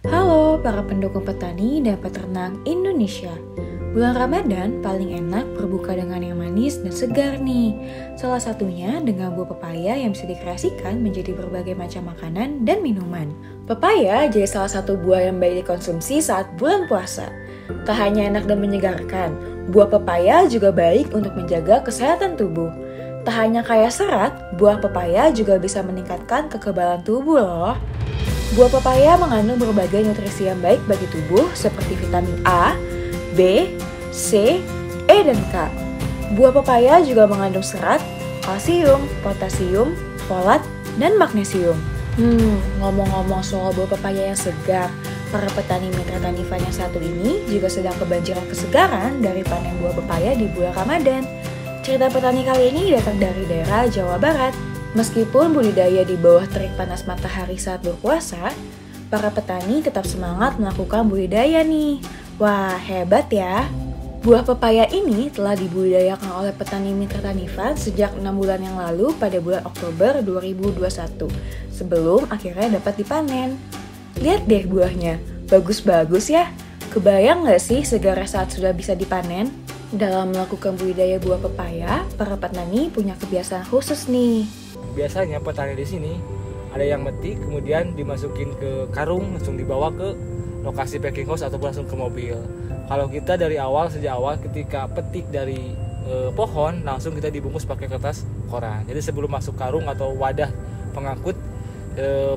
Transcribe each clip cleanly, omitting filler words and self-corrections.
Halo para pendukung petani dan peternak Indonesia. Bulan Ramadan paling enak berbuka dengan yang manis dan segar nih. Salah satunya dengan buah pepaya yang bisa dikreasikan menjadi berbagai macam makanan dan minuman. Pepaya jadi salah satu buah yang baik dikonsumsi saat bulan puasa. Tak hanya enak dan menyegarkan, buah pepaya juga baik untuk menjaga kesehatan tubuh. Tak hanya kaya serat, buah pepaya juga bisa meningkatkan kekebalan tubuh loh. Buah pepaya mengandung berbagai nutrisi yang baik bagi tubuh seperti vitamin A, B, C, E, dan K. Buah pepaya juga mengandung serat, kalsium, potasium, folat, dan magnesium. Ngomong-ngomong soal buah pepaya yang segar, para petani mitra Tanifan yang satu ini juga sedang kebanjiran kesegaran dari panen buah pepaya di bulan Ramadan. Cerita petani kali ini datang dari daerah Jawa Barat. Meskipun budidaya di bawah terik panas matahari saat berpuasa, para petani tetap semangat melakukan budidaya nih. Wah, hebat ya! Buah pepaya ini telah dibudidayakan oleh petani mitra Tanifan sejak 6 bulan yang lalu pada bulan Oktober 2021, sebelum akhirnya dapat dipanen. Lihat deh buahnya, bagus-bagus ya! Kebayang nggak sih segarnya saat sudah bisa dipanen? Dalam melakukan budidaya buah pepaya, para petani punya kebiasaan khusus nih. Biasanya petani di sini ada yang metik kemudian dimasukin ke karung langsung dibawa ke lokasi packing house ataupun langsung ke mobil. Kalau kita dari awal sejak awal ketika petik dari pohon langsung kita dibungkus pakai kertas koran. Jadi sebelum masuk karung atau wadah pengangkut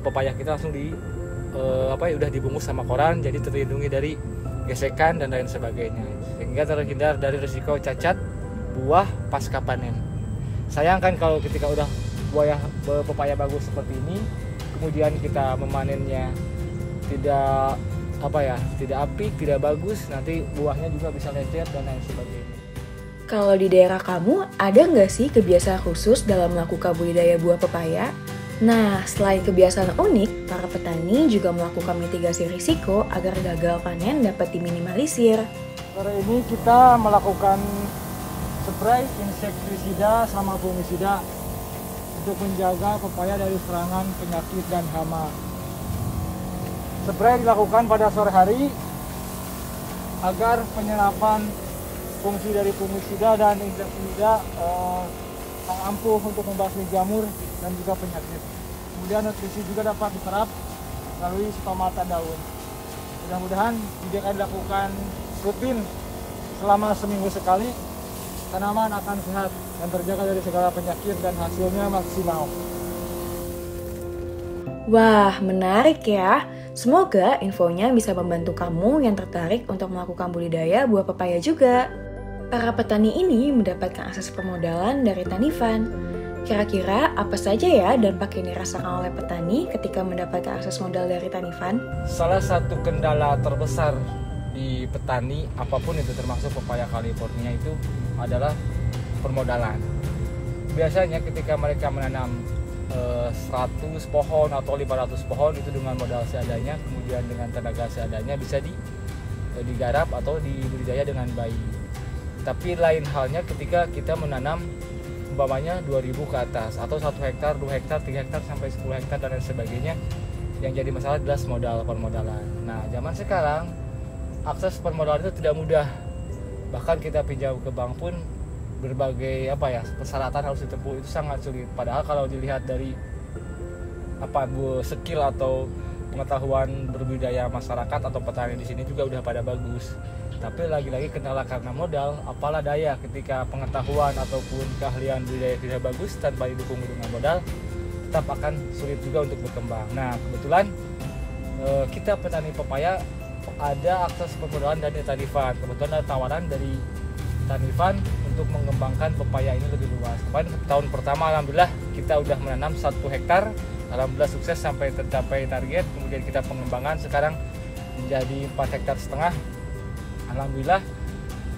pepaya kita langsung udah dibungkus sama koran, jadi terlindungi dari gesekan dan lain sebagainya sehingga terhindar dari risiko cacat buah pasca panen. Sayangkan kalau ketika udah buah pepaya bagus seperti ini kemudian kita memanennya tidak apik, tidak bagus, nanti buahnya juga bisa lecet dan lain sebagainya. Kalau di daerah kamu ada nggak sih kebiasaan khusus dalam melakukan budidaya buah pepaya? Nah, selain kebiasaan unik, para petani juga melakukan mitigasi risiko agar gagal panen dapat diminimalisir. Sore ini kita melakukan spray insektisida sama fungisida untuk menjaga pepaya dari serangan penyakit dan hama. Spray dilakukan pada sore hari agar penyerapan fungsi dari fungisida dan insektisida ampuh untuk membasmi jamur dan juga penyakit. Kemudian nutrisi juga dapat diserap melalui stomata daun. Mudah-mudahan jika dilakukan rutin selama seminggu sekali, tanaman akan sehat dan terjaga dari segala penyakit dan hasilnya maksimal. Wah, menarik ya. Semoga infonya bisa membantu kamu yang tertarik untuk melakukan budidaya buah pepaya juga. Para petani ini mendapatkan akses permodalan dari Tanifan. Kira-kira apa saja ya dampak yang dirasakan oleh petani ketika mendapatkan akses modal dari Tanifan? Salah satu kendala terbesar di petani apapun itu termasuk pepaya California itu adalah permodalan. Biasanya ketika mereka menanam 100 pohon atau 500 pohon itu dengan modal seadanya, kemudian dengan tenaga seadanya bisa digarap atau dibudidaya dengan baik. Tapi lain halnya ketika kita menanam umpamanya 2000 ke atas atau 1 hektar, 2 hektar, 3 hektar sampai 10 hektar dan lain sebagainya. Yang jadi masalah adalah permodalan. Nah, zaman sekarang akses permodalan itu tidak mudah. Bahkan kita pinjam ke bank pun berbagai persyaratan harus ditempuh, itu sangat sulit. Padahal kalau dilihat dari skill atau pengetahuan berbudidaya masyarakat atau petani di sini juga udah pada bagus. Tapi lagi-lagi kendala karena modal, apalah daya ketika pengetahuan ataupun keahlian budidaya tidak bagus tanpa didukung dengan modal, tetap akan sulit juga untuk berkembang. Nah, kebetulan kita petani pepaya ada akses permodalan dari Tanifan. Kebetulan ada tawaran dari Tanifan untuk mengembangkan pepaya ini lebih luas. Kemarin tahun pertama alhamdulillah kita udah menanam 1 hektar, alhamdulillah sukses sampai tercapai target. Kemudian kita pengembangan sekarang menjadi 4,5 hektar. Alhamdulillah,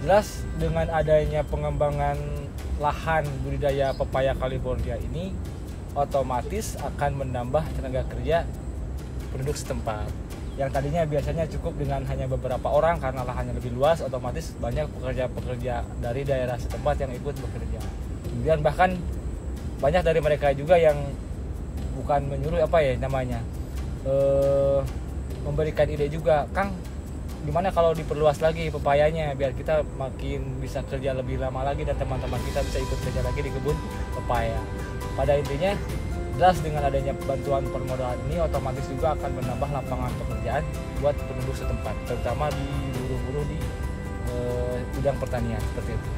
jelas dengan adanya pengembangan lahan budidaya pepaya California ini otomatis akan menambah tenaga kerja penduduk setempat. Yang tadinya biasanya cukup dengan hanya beberapa orang karena lahannya lebih luas, otomatis banyak pekerja-pekerja dari daerah setempat yang ikut bekerja. Kemudian bahkan banyak dari mereka juga yang bukan menyuruh memberikan ide juga, Kang, gimana kalau diperluas lagi pepayanya biar kita makin bisa kerja lebih lama lagi dan teman-teman kita bisa ikut kerja lagi di kebun pepaya. Pada intinya, jelas dengan adanya bantuan permodalan ini otomatis juga akan menambah lapangan pekerjaan buat penduduk setempat, terutama di buruh-buruh di bidang pertanian seperti itu.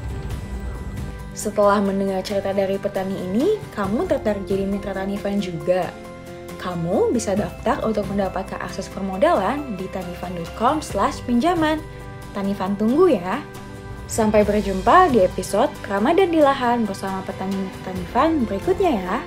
Setelah mendengar cerita dari petani ini, kamu tertarik jadi mitra Tani Fund juga? Kamu bisa daftar untuk mendapatkan akses permodalan di tanifund.com/pinjaman. Tani Fund tunggu ya. Sampai berjumpa di episode Ramadan di Lahan bersama petani mitra Tani Fund berikutnya ya.